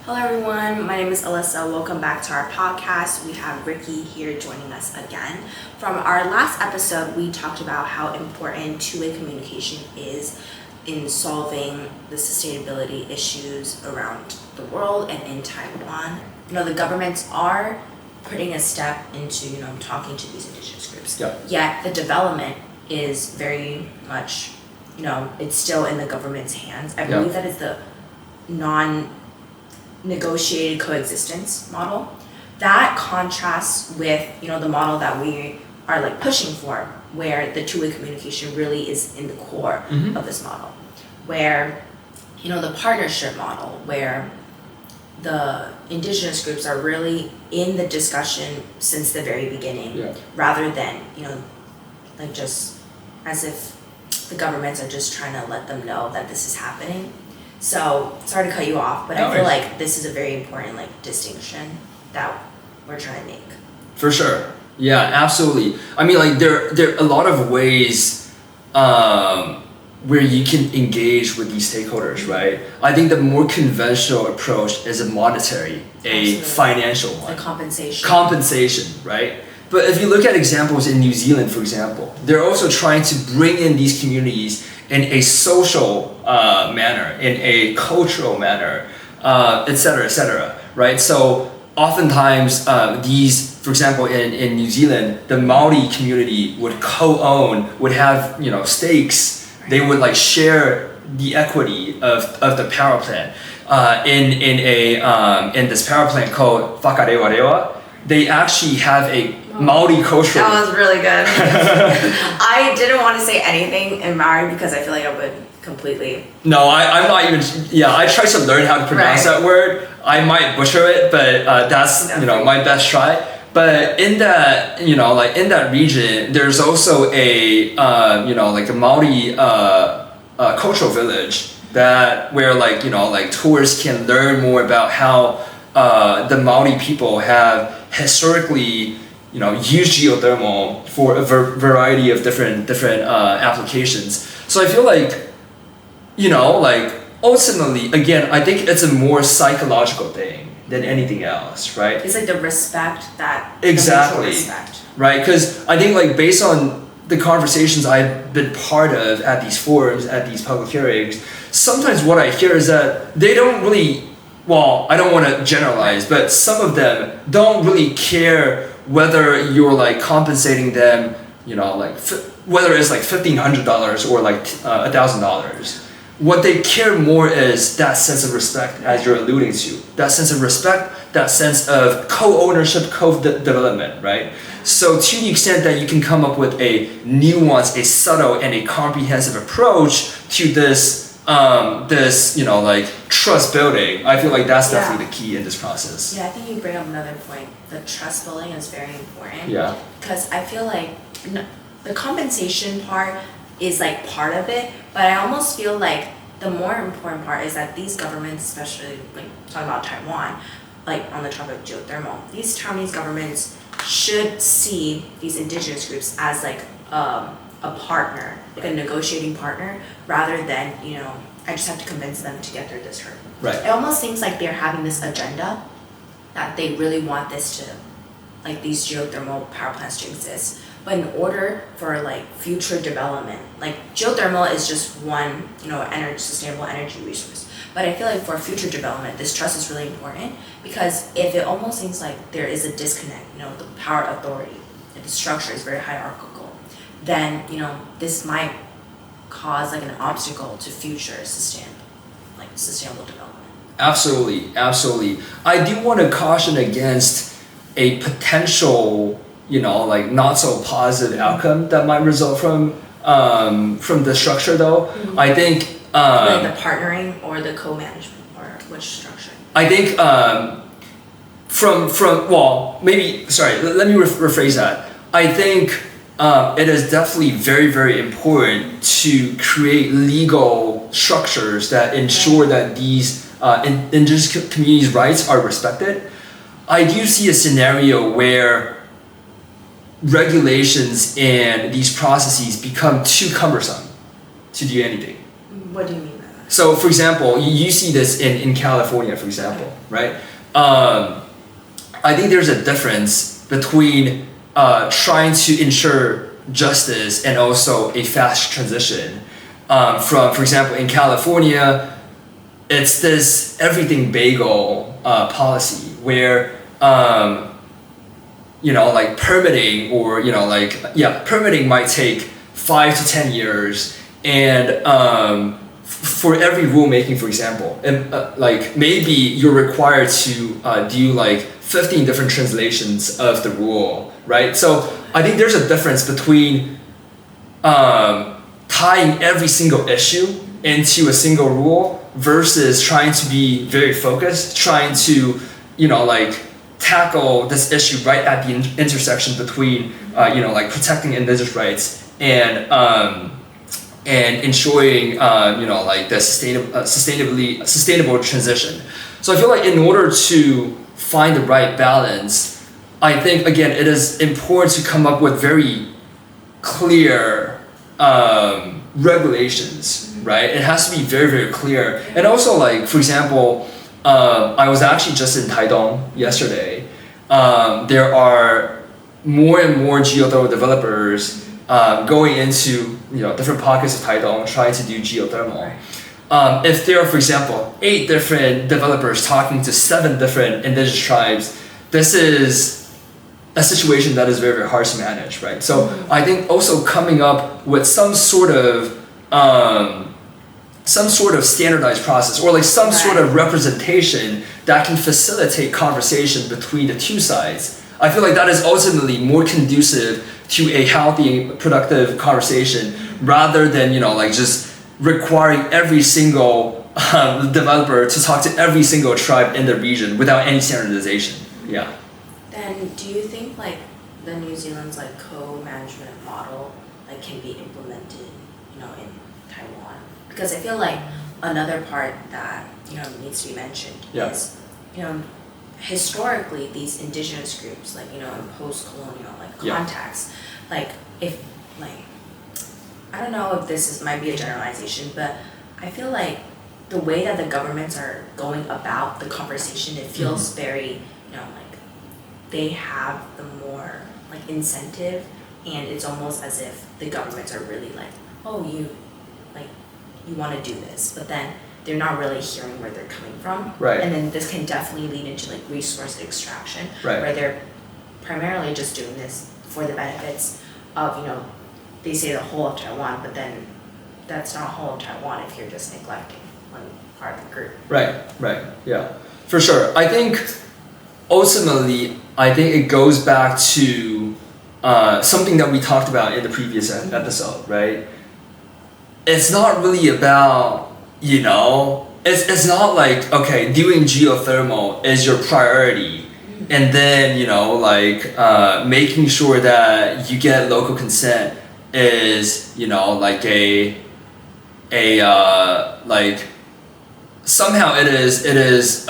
Hello everyone, my name is Alyssa. Welcome back to our podcast. We have Ricky here joining us again. From our last episode, we talked about how important two-way communication is in solving the sustainability issues around the world and in Taiwan. The governments are putting a step into, talking to these indigenous groups. Yeah. Yet the development is very much, it's still in the government's hands. I believe that is the non-negotiated coexistence model. That contrasts with, the model that we are pushing for, where the two-way communication really is in the core of this model. Where, the partnership model, where the indigenous groups are really in the discussion since the very beginning, rather than, just as if the governments are just trying to let them know that this is happening. So, sorry to cut you off, but I feel like this is a very important distinction that we're trying to make. For sure. Yeah, absolutely. I mean, there are a lot of ways where you can engage with these stakeholders, right? I think the more conventional approach is a monetary, financial one. The compensation. Compensation, right? But if you look at examples in New Zealand, for example, they're also trying to bring in these communities in a social manner, in a cultural manner, et cetera, right? So oftentimes these, for example, in New Zealand, the Maori community would co-own, would have, stakes. They would share the equity of the power plant. In this power plant called Whakarewarewa, they actually have a Maori cultural. That was really good. I didn't want to say anything in Maori because I feel like I would completely. No, I'm not even. Yeah, I tried to learn how to pronounce that word. I might butcher it, but that's my best try. But in that in that region, there's also a a Maori cultural village where tourists can learn more about how the Maori people have historically used geothermal for a variety of different applications. So I feel ultimately, again, I think it's a more psychological thing than anything else, right? It's the respect that exactly, the respect. Right? Because I think based on the conversations I've been part of at these forums, at these public hearings, sometimes what I hear is that they don't really. Well, I don't want to generalize, but some of them don't really care whether you're compensating them, whether it's $1,500 or $1,000. What they care more is that sense of respect, as you're alluding to. That sense of respect, that sense of co-ownership, co-development, right? So to the extent that you can come up with a nuanced, a subtle, and a comprehensive approach to this trust building, I feel that's definitely the key in this process. Yeah, I think you bring up another point. The trust building is very important. Yeah. Because I feel the compensation part is part of it, but I almost feel the more important part is that these governments, especially talking about Taiwan, on the topic of geothermal, these Taiwanese governments should see these indigenous groups as a partner, a negotiating partner, rather than, I just have to convince them to get through this hurdle. Right. It almost seems like they're having this agenda that they really want this to, these geothermal power plants to exist. But in order for future development, geothermal is just one, sustainable energy resource. But I feel for future development, this trust is really important, because if it almost seems like there is a disconnect, the power authority, the structure is very hierarchical, then, this might cause an obstacle to future sustainable development. Absolutely. I do want to caution against a potential, not so positive outcome that might result from the structure, though. Mm-hmm. I think the partnering or the co-management, or which structure? I think let me rephrase that. I think it is definitely very, very important to create legal structures that ensure that these indigenous communities' rights are respected. I do see a scenario where regulations and these processes become too cumbersome to do anything. What do you mean by that? So for example, you see this in California, for example, right? I think there's a difference between trying to ensure justice and also a fast transition. From, for example, in California, it's this everything bagel policy where like permitting or permitting might take 5 to 10 years, and for every rulemaking, for example, like maybe you're required to do like 15 different translations of the rule, right? So I think there's a difference between tying every single issue into a single rule versus trying to be very focused, trying to tackle this issue right at the intersection between protecting indigenous rights and ensuring the sustainable transition. So I feel like in order to find the right balance, I think again it is important to come up with very clear regulations, right? It has to be very, very clear. And also, like, for example, I was actually just in Taidong yesterday. There are more and more geothermal developers going into different pockets of Taidong trying to do geothermal. If there are, for example, 8 different developers talking to 7 different indigenous tribes, this is a situation that is very, very hard to manage, right? So I think also coming up with some sort of standardized process or like some sort of representation that can facilitate conversation between the two sides. I feel like that is ultimately more conducive to a healthy, productive conversation rather than just requiring every single developer to talk to every single tribe in the region without any standardization. Yeah. Then do you think like the New Zealand's like co-management model like can be implemented, in Taiwan? Because I feel like another part that needs to be mentioned is historically these indigenous groups like in post-colonial contexts, like if like I don't know if this might be a generalization, but I feel like the way that the governments are going about the conversation, it feels very they have the more like incentive, and it's almost as if the governments are really like, oh, you want to do this, but then they're not really hearing where they're coming from. Right. And then this can definitely lead into like resource extraction, right, where they're primarily just doing this for the benefits of they say the whole of Taiwan, but then that's not whole of Taiwan if you're just neglecting one part of the group. Right, yeah, for sure. I think ultimately, it goes back to something that we talked about in the previous episode, right? It's not really about, it's not like, okay, doing geothermal is your priority, and then, making sure that you get local consent is, somehow it is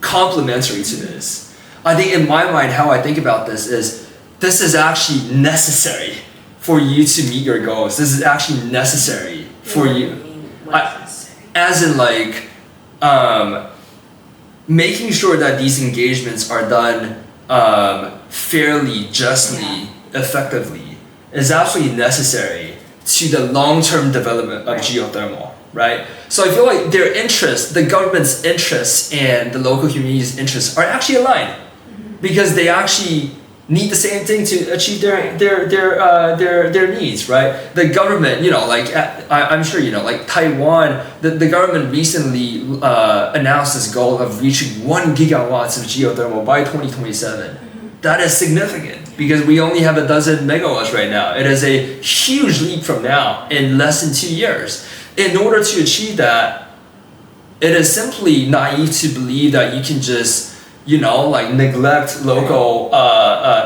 complementary to this. I think in my mind, how I think about this is actually necessary for you to meet your goals. This is actually necessary for you. As in making sure that these engagements are done fairly, justly, effectively is absolutely necessary to the long-term development of geothermal, right? So I feel like their interests, the government's interests and the local community's interests are actually aligned because they actually need the same thing to achieve their needs, right? The government, I'm sure Taiwan, the government recently announced this goal of reaching 1 gigawatts of geothermal by 2027. That is significant because we only have 12 megawatts right now. It is a huge leap from now in less than 2 years. In order to achieve that, it is simply naive to believe that you can just neglect local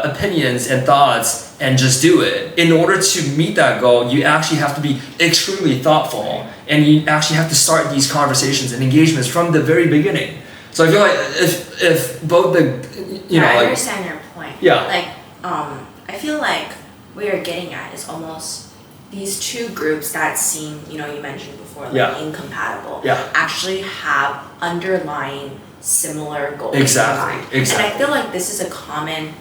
opinions and thoughts and just do it. In order to meet that goal, you actually have to be extremely thoughtful, and you actually have to start these conversations and engagements from the very beginning. So I feel like if both the I understand your point. Yeah. I feel like what you're getting at is almost these two groups that seem, you mentioned before, before, like incompatible, actually have underlying similar goals. Exactly. And I feel like this is a common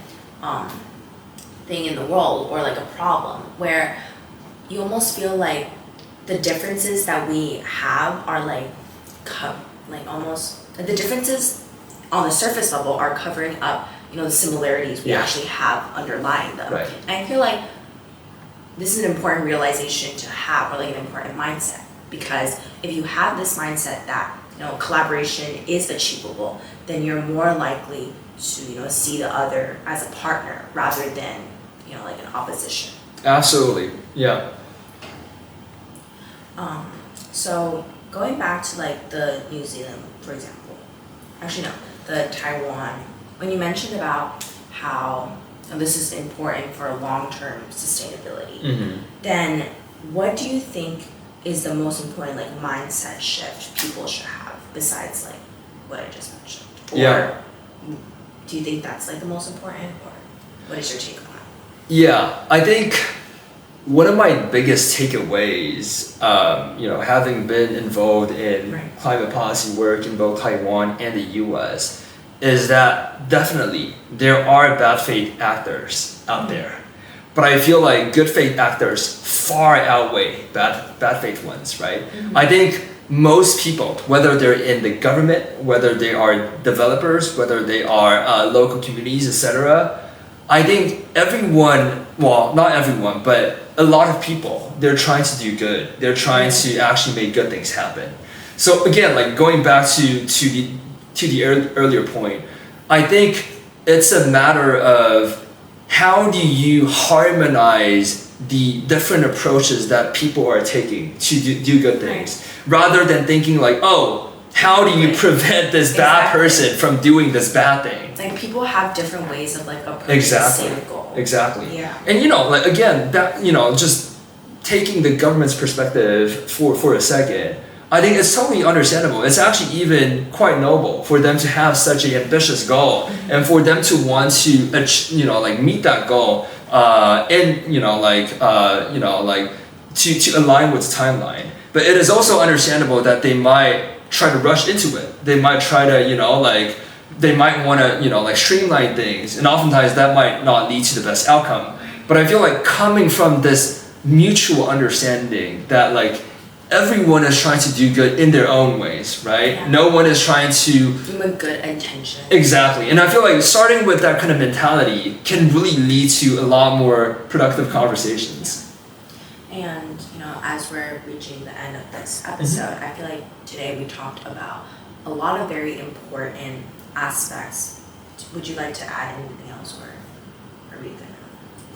thing in the world, or like a problem, where you almost feel like the differences that we have are like almost the differences on the surface level are covering up, the similarities we actually have underlying them. Right. And I feel like this is an important realization to have, or like an important mindset, because if you have this mindset that collaboration is achievable, then you're more likely to see the other as a partner rather than like an opposition. Absolutely. Yeah. So going back to like the New Zealand, for example, actually no, the Taiwan, when you mentioned about how this is important for long-term sustainability, then what do you think is the most important like mindset shift people should have besides like what I just mentioned? Or do you think that's like the most important, or what is your take on that? Yeah, I think one of my biggest takeaways, having been involved in climate policy work in both Taiwan and the US, is that definitely there are bad faith actors out there. But I feel like good faith actors far outweigh bad faith ones, right? I think most people, whether they're in the government, whether they are developers, whether they are local communities, etc., I think everyone, well, not everyone, but a lot of people, they're trying to do good. They're trying to actually make good things happen. So again, like going back to the earlier point, I think it's a matter of how do you harmonize the different approaches that people are taking to do good things, rather than thinking like, oh, how do you prevent this bad person from doing this bad thing? It's like people have different ways of like approaching the same goal. Exactly. Yeah. And like again, that just taking the government's perspective for a second, I think it's totally understandable. It's actually even quite noble for them to have such an ambitious goal, and for them to want to meet that goal and to align with the timeline. But it is also understandable that they might try to rush into it. They might try to they might want to streamline things, and oftentimes that might not lead to the best outcome. But I feel like coming from this mutual understanding that like everyone is trying to do good in their own ways, right? Yeah. No one is trying to with good intention. Exactly. And I feel like starting with that kind of mentality can really lead to a lot more productive conversations. And as we're reaching the end of this episode, I feel like today we talked about a lot of very important aspects. Would you like to add anything else, or are we gonna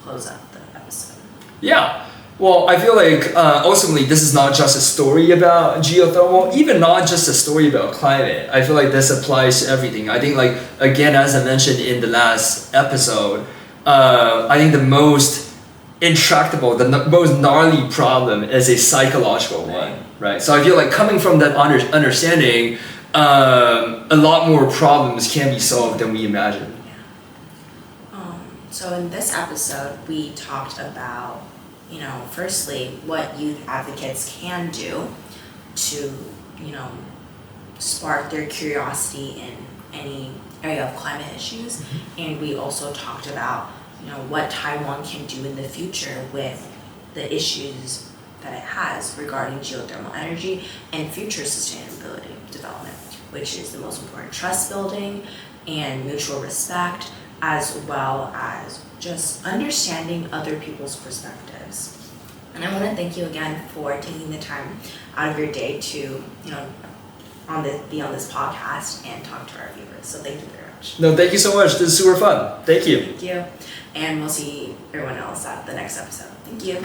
close up the episode? Yeah. Well, I feel like ultimately this is not just a story about geothermal, even not just a story about climate. I feel like this applies to everything. I think like, again, as I mentioned in the last episode, I think the most intractable, the most gnarly problem is a psychological one, right? So I feel like coming from that understanding, a lot more problems can be solved than we imagine. So in this episode, we talked about firstly, what youth advocates can do to, spark their curiosity in any area of climate issues. And we also talked about, what Taiwan can do in the future with the issues that it has regarding geothermal energy and future sustainability development, which is the most important, trust building and mutual respect, as well as just understanding other people's perspectives. And I want to thank you again for taking the time out of your day to, be on this podcast and talk to our viewers. So thank you very much. No, thank you so much. This is super fun. Thank you. Thank you. And we'll see everyone else at the next episode. Thank you.